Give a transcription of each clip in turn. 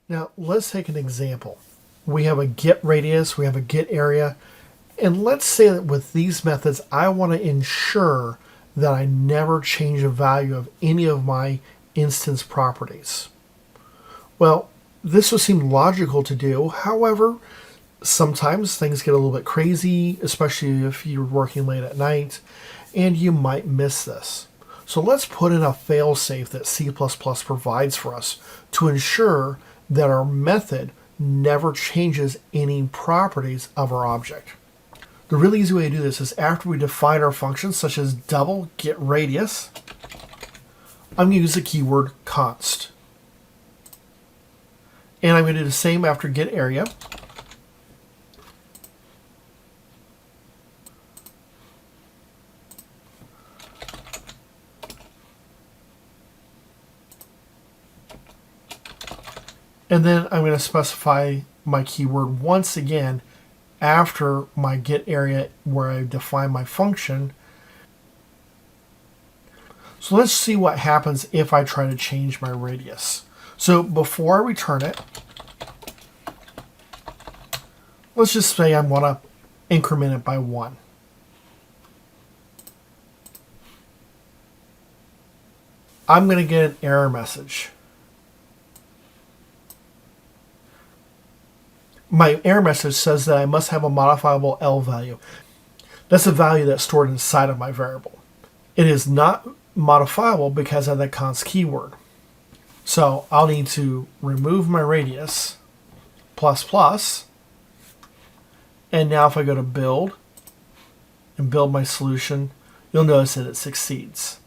Now let's take an example. We have a get radius, we have a get area, and let's say that with these methods I want to ensure that I never change the value of any of my instance properties. Well, this would seem logical to do. However, sometimes things get a little bit crazy, especially if you're working late at night, and you might miss this. So let's put in a failsafe that C++ provides for us to ensure that our method never changes any properties of our object. The really easy way to do this is after we define our functions, such as double get radius, I'm going to use the keyword const. And I'm going to do the same after get area. And then I'm going to specify my keyword once again after my get area where I define my function. So let's see what happens if I try to change my radius. So before I return it, let's just say I want to increment it by 1. I'm going to get an error message. My error message says that I must have a modifiable L value. That's a value that's stored inside of my variable. It is not modifiable because of the const keyword. So I'll need to remove my radius, ++, and now if I go to build and build my solution, you'll notice that it succeeds.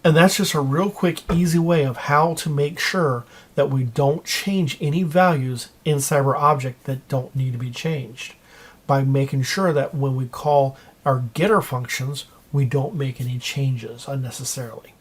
And that's just a real quick, easy way of how to make sure that we don't change any values inside our object that don't need to be changed, by making sure that when we call our getter functions, we don't make any changes unnecessarily.